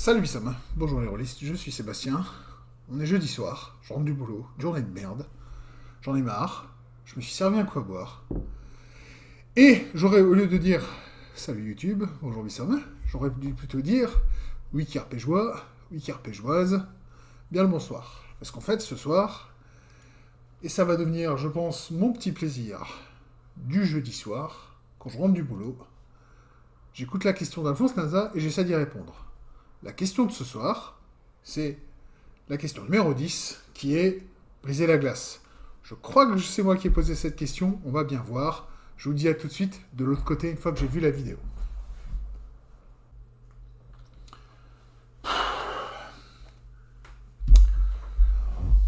Salut Bissam, bonjour les rôlistes, je suis Sébastien. On est jeudi soir, je rentre du boulot, journée de merde, j'en ai marre, je me suis servi un coup à boire. Et j'aurais, au lieu de dire salut YouTube, bonjour Bissam, j'aurais dû plutôt dire oui carpégeois, oui carpégeoise, bien le bonsoir. Parce qu'en fait, ce soir, et ça va devenir, je pense, mon petit plaisir du jeudi soir, quand je rentre du boulot, j'écoute la question d'Alphonse Naza et j'essaie d'y répondre. La question de ce soir, c'est la question numéro 10, qui est briser la glace. Je crois que c'est moi qui ai posé cette question, on va bien voir. Je vous dis à tout de suite de l'autre côté une fois que j'ai vu la vidéo.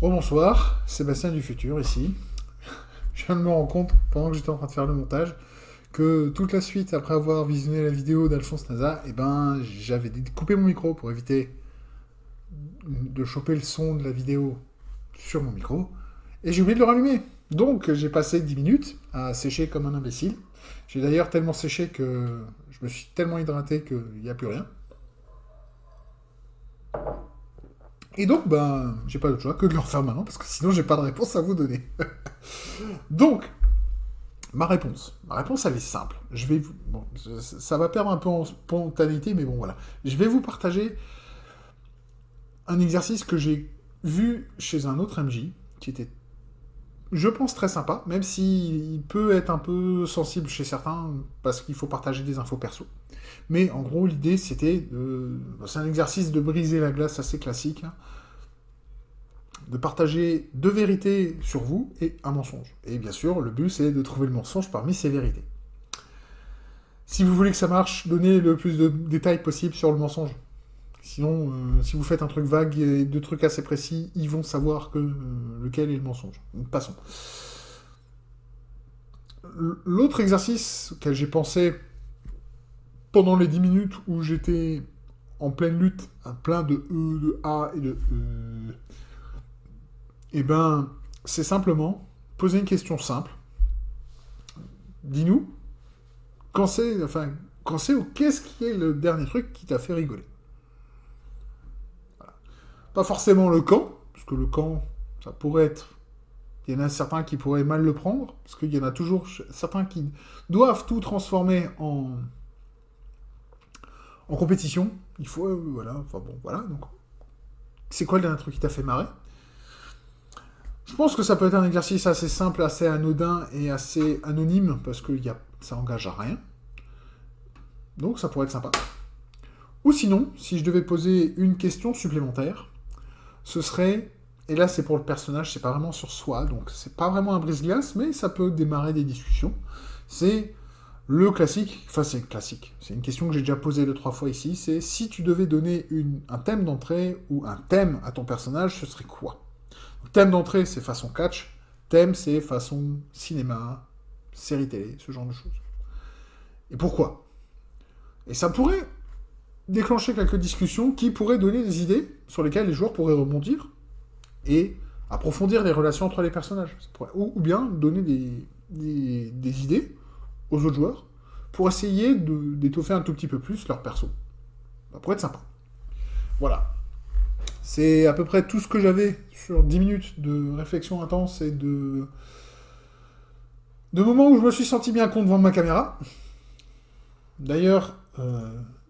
Bonsoir, Sébastien du futur ici. Je viens de me rendre compte, pendant que j'étais en train de faire le montage, que toute la suite, après avoir visionné la vidéo d'Alphonse Naza, j'avais coupé mon micro pour éviter de choper le son de la vidéo sur mon micro, et j'ai oublié de le rallumer. Donc j'ai passé 10 minutes à sécher comme un imbécile. J'ai d'ailleurs tellement séché que je me suis tellement hydraté qu'il n'y a plus rien. Et donc, j'ai pas d'autre choix que de le refaire maintenant, parce que sinon j'ai pas de réponse à vous donner. Donc, ma réponse, elle est simple. Ça va perdre un peu en spontanéité, mais bon voilà. Je vais vous partager un exercice que j'ai vu chez un autre MJ, qui était, je pense, très sympa, même s'il peut être un peu sensible chez certains, parce qu'il faut partager des infos perso. Mais en gros, l'idée, c'était c'est un exercice de briser la glace assez classique, hein, de partager deux vérités sur vous et un mensonge. Et bien sûr, le but, c'est de trouver le mensonge parmi ces vérités. Si vous voulez que ça marche, donnez le plus de détails possible sur le mensonge. Sinon, si vous faites un truc vague et deux trucs assez précis, ils vont savoir que lequel est le mensonge. Passons. L'autre exercice auquel j'ai pensé pendant les 10 minutes où j'étais en pleine lutte, à plein de E, de A et de E, c'est simplement poser une question simple. Dis-nous, qu'est-ce qui est le dernier truc qui t'a fait rigoler? Pas forcément le quand, parce que le quand, ça pourrait être... Il y en a certains qui pourraient mal le prendre, parce qu'il y en a toujours certains qui doivent tout transformer en compétition. Il faut... voilà, enfin bon, voilà. Donc, c'est quoi le dernier truc qui t'a fait marrer? Je pense que ça peut être un exercice assez simple, assez anodin et assez anonyme, parce que ça engage à rien. Donc ça pourrait être sympa. Ou sinon, si je devais poser une question supplémentaire, ce serait, et là c'est pour le personnage, c'est pas vraiment sur soi, donc c'est pas vraiment un brise-glace, mais ça peut démarrer des discussions. C'est le classique, enfin c'est classique, c'est une question que j'ai déjà posée 2-3 fois ici, c'est si tu devais donner un thème d'entrée ou un thème à ton personnage, ce serait quoi? Donc, thème d'entrée, c'est façon catch, thème, c'est façon cinéma, série télé, ce genre de choses. Et pourquoi? Et ça pourrait déclencher quelques discussions qui pourraient donner des idées sur lesquelles les joueurs pourraient rebondir et approfondir les relations entre les personnages. Ou bien donner des idées aux autres joueurs pour essayer d'étoffer un tout petit peu plus leur perso. Ça pourrait être sympa. Voilà. C'est à peu près tout ce que j'avais sur 10 minutes de réflexion intense et de moments où je me suis senti bien con devant ma caméra. D'ailleurs,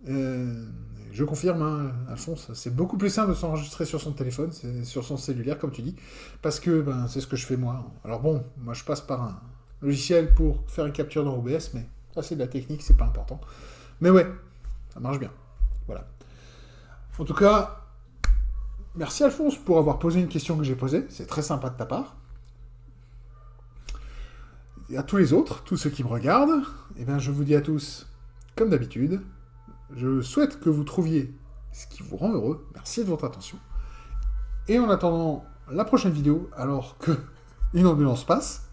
je confirme, hein, Alphonse, c'est beaucoup plus simple de s'enregistrer sur son téléphone, sur son cellulaire, comme tu dis, parce que c'est ce que je fais moi. Alors bon, moi je passe par un logiciel pour faire une capture dans OBS, mais ça c'est de la technique, c'est pas important. Mais ouais, ça marche bien. Voilà. En tout cas, merci Alphonse pour avoir posé une question que j'ai posée, c'est très sympa de ta part. Et à tous les autres, tous ceux qui me regardent, je vous dis à tous, comme d'habitude, je souhaite que vous trouviez ce qui vous rend heureux. Merci de votre attention. Et en attendant la prochaine vidéo, alors que une ambulance passe,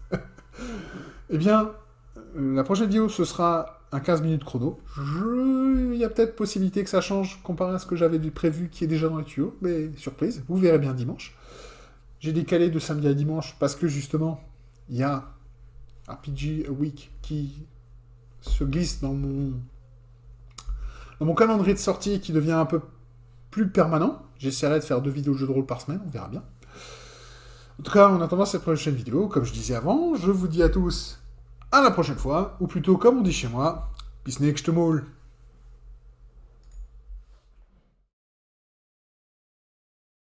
la prochaine vidéo, ce sera un 15 minutes chrono. Il y a peut-être possibilité que ça change comparé à ce que j'avais prévu qui est déjà dans les tuyaux, mais surprise, vous verrez bien dimanche. J'ai décalé de samedi à dimanche parce que justement, il y a RPG A Week qui se glisse dans mon calendrier de sortie qui devient un peu plus permanent. J'essaierai de faire 2 vidéos de jeux de rôle par semaine, on verra bien. En tout cas, en attendant cette prochaine vidéo, comme je disais avant, je vous dis à tous à la prochaine fois, ou plutôt comme on dit chez moi, bis nächste Mal.